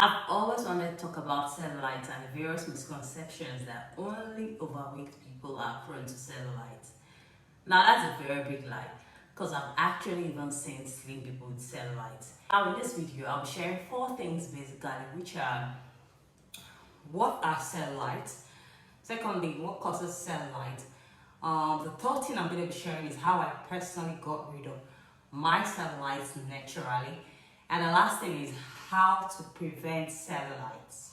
I've always wanted to talk about cellulites and the various misconceptions that only overweight people are prone to cellulites. Now that's a very big lie because I've actually even seen slim people with cellulites. Now in this video, I'll be sharing four things basically, which are what are cellulites, secondly, what causes cellulite. The third thing I'm going to be sharing is how I personally got rid of my cellulites naturally. And the last thing is how to prevent cellulites.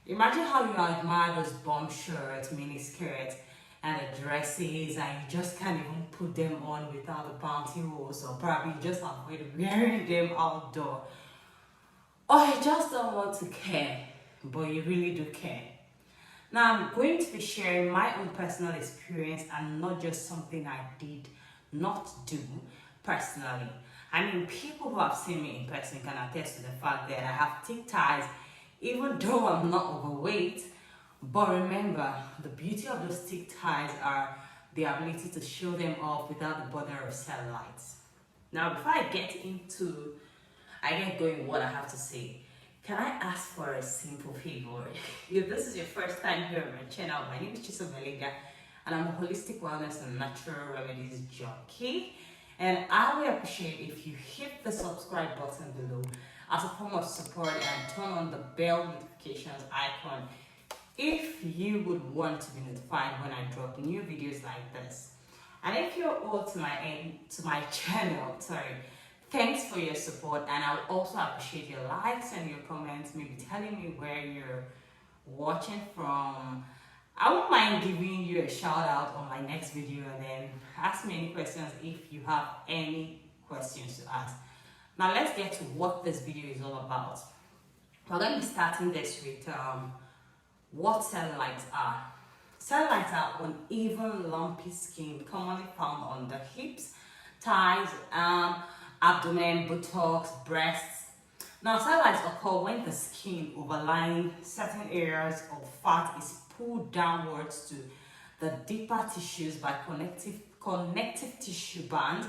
Imagine how you admire those bomb shirts, mini skirts, and the dresses, and you just can't even put them on without the pantyhose, or probably you just avoid wearing them outdoor. Or you just don't want to care, but you really do care. Now, I'm going to be sharing my own personal experience and not just something I did not do personally. I mean, people who have seen me in person can attest to the fact that I have thick thighs, even though I'm not overweight. But remember, the beauty of those thick thighs are the ability to show them off without the bother of cellulites. Now, before I get going what I have to say, can I ask for a simple favor? If this is your first time here on my channel, my name is Chisom Belinda and I'm a holistic wellness and natural remedies junkie. And I would appreciate if you hit the subscribe button below as a form of support and turn on the bell notifications icon if you would want to be notified when I drop new videos like this. And if you're old to my channel, thanks for your support, and I would also appreciate your likes and your comments, maybe telling me where you're watching from. I won't mind giving you a shout out on my next video, and then ask me any questions if you have any questions to ask. Now let's get to what this video is all about. We're going to be starting this with what cellulites are. Cellulites are uneven, lumpy skin commonly found on the hips, thighs, abdomen, buttocks, breasts. Now, cellulites occur when the skin overlying certain areas of fat is pulled downwards to the deeper tissues by connective tissue band.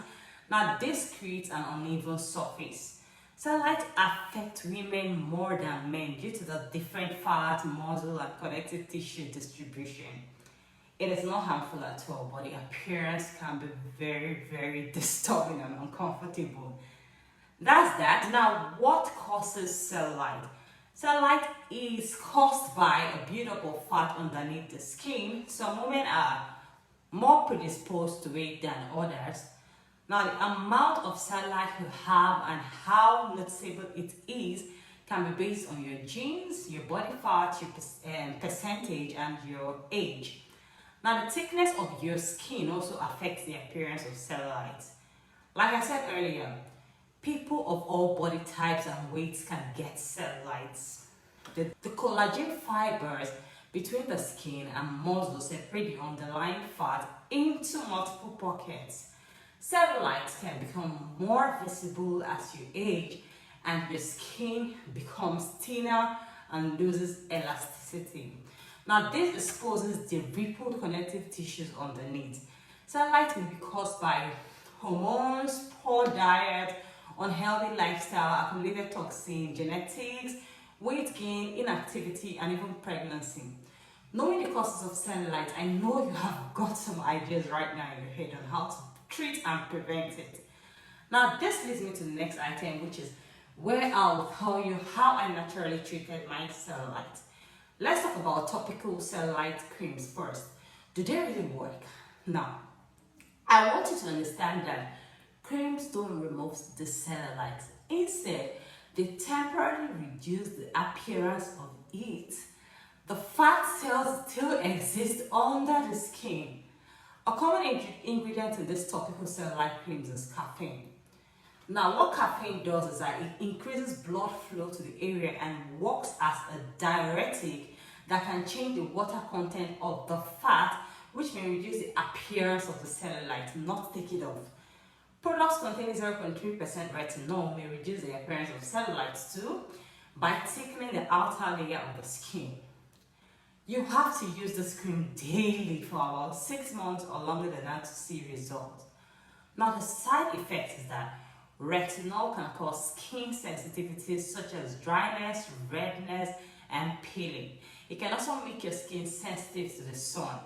Now, this creates an uneven surface. Cellulites affect women more than men due to the different fat, muscle, and connective tissue distribution. It is not harmful at all, but the appearance can be very, very disturbing and uncomfortable. That's that. Now, what causes cellulite? Cellulite is caused by a buildup of fat underneath the skin. Some women are more predisposed to it than others. Now, the amount of cellulite you have and how noticeable it is can be based on your genes, your body fat, your percentage, and your age. Now, the thickness of your skin also affects the appearance of cellulites. Like I said earlier, people of all body types and weights can get cellulites. The collagen fibers between the skin and muscle separate the underlying fat into multiple pockets. Cellulites can become more visible as you age and your skin becomes thinner and loses elasticity. Now, this exposes the rippled connective tissues underneath. Cellulite may be caused by hormones, poor diet, unhealthy lifestyle, accumulated toxin, genetics, weight gain, inactivity, and even pregnancy. Knowing the causes of cellulite, I know you have got some ideas right now in your head on how to treat and prevent it. Now, this leads me to the next item, which is where I'll tell you how I naturally treated my cellulite. Let's talk about topical cellulite creams first. Do they really work? Now, I want you to understand that creams don't remove the cellulite. Instead, they temporarily reduce the appearance of it. The fat cells still exist under the skin. A common ingredient in this topical cellulite creams is caffeine. Now, what caffeine does is that it increases blood flow to the area and works as a diuretic that can change the water content of the fat, which may reduce the appearance of the cellulite, not take it off. Products containing 0.3% retinol may reduce the appearance of cellulites too by thickening the outer layer of the skin. You have to use this cream daily for about 6 months or longer than that to see results. Now, the side effect is that Retinol can cause skin sensitivities such as dryness, redness, and peeling. It can also make your skin sensitive to the sun.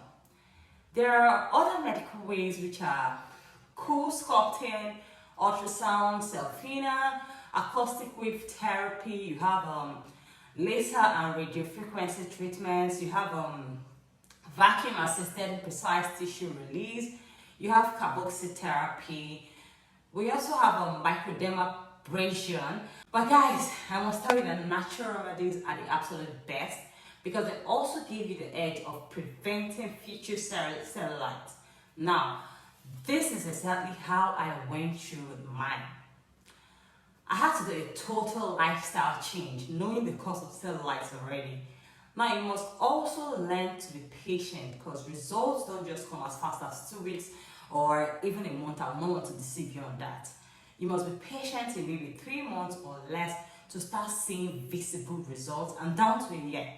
There are other medical ways which are cool sculpting, ultrasound, selfina, acoustic wave therapy. You have laser and radio frequency treatments. You have vacuum assisted precise tissue release. You have carboxy therapy. We also have microdermabrasion. But guys, I must tell you that natural remedies are the absolute best because they also give you the edge of preventing future cellulites. Now, this is exactly how I went through with mine. I had to do a total lifestyle change, knowing the cause of cellulites already. Now, you must also learn to be patient because results don't just come as fast as 2 weeks or even a month. I don't want to deceive you on that. You must be patient in maybe 3 months or less to start seeing visible results and down to a year.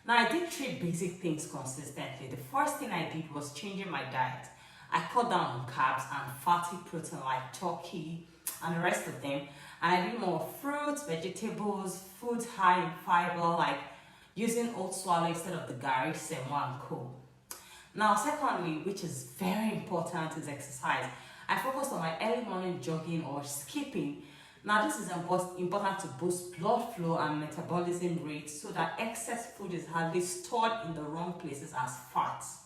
Now, I did 3 basic things consistently. The first thing I did was changing my diet. I cut down on carbs and fatty protein like turkey and the rest of them. And I did more fruits, vegetables, foods high in fiber like using oat swallow instead of the gari, semo and co. Now, secondly, which is very important, is exercise. I focused on my early morning jogging or skipping. Now, this is important to boost blood flow and metabolism rates so that excess food is hardly stored in the wrong places as fats.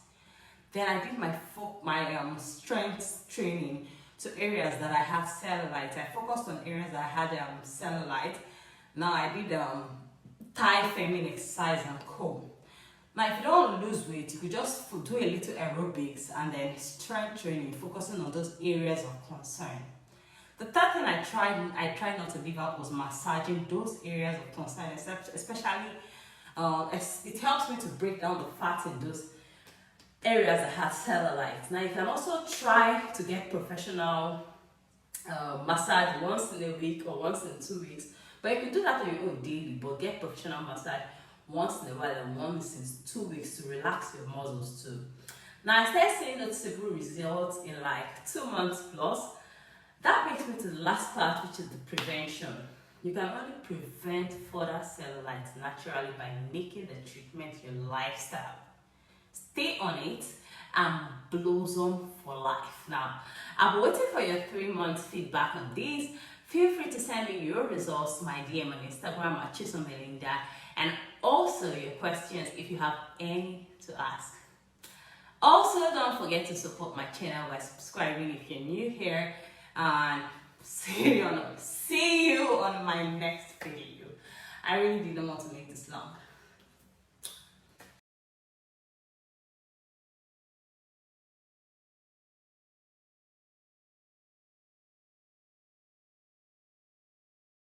Then I did my strength training to areas that I have cellulite. I focused on areas that I had cellulite. Now I did thigh feminine exercise and co. Now, if you don't lose weight, you could just do a little aerobics and then strength training, focusing on those areas of concern. The third thing I tried not to leave out was massaging those areas of concern, especially it helps me to break down the fat in those areas that have cellulite. Now, you can also try to get professional massage once in a week or once in 2 weeks, but you can do that on your own daily, but get professional massage once in a while and once in 2 weeks to relax your muscles too. Now, I started seeing noticeable results in like 2 months plus. That brings me to the last part, which is the prevention. You can only prevent further cellulites naturally by making the treatment your lifestyle. Stay on it and blossom for life. Now, I'll be waiting for your 3 months feedback on this. Feel free to send me your results to my DM on Instagram at Chisom Belinda, and also your questions if you have any to ask. Also, don't forget to support my channel by subscribing if you're new here, and see you on my next video. I really didn't want to make this long.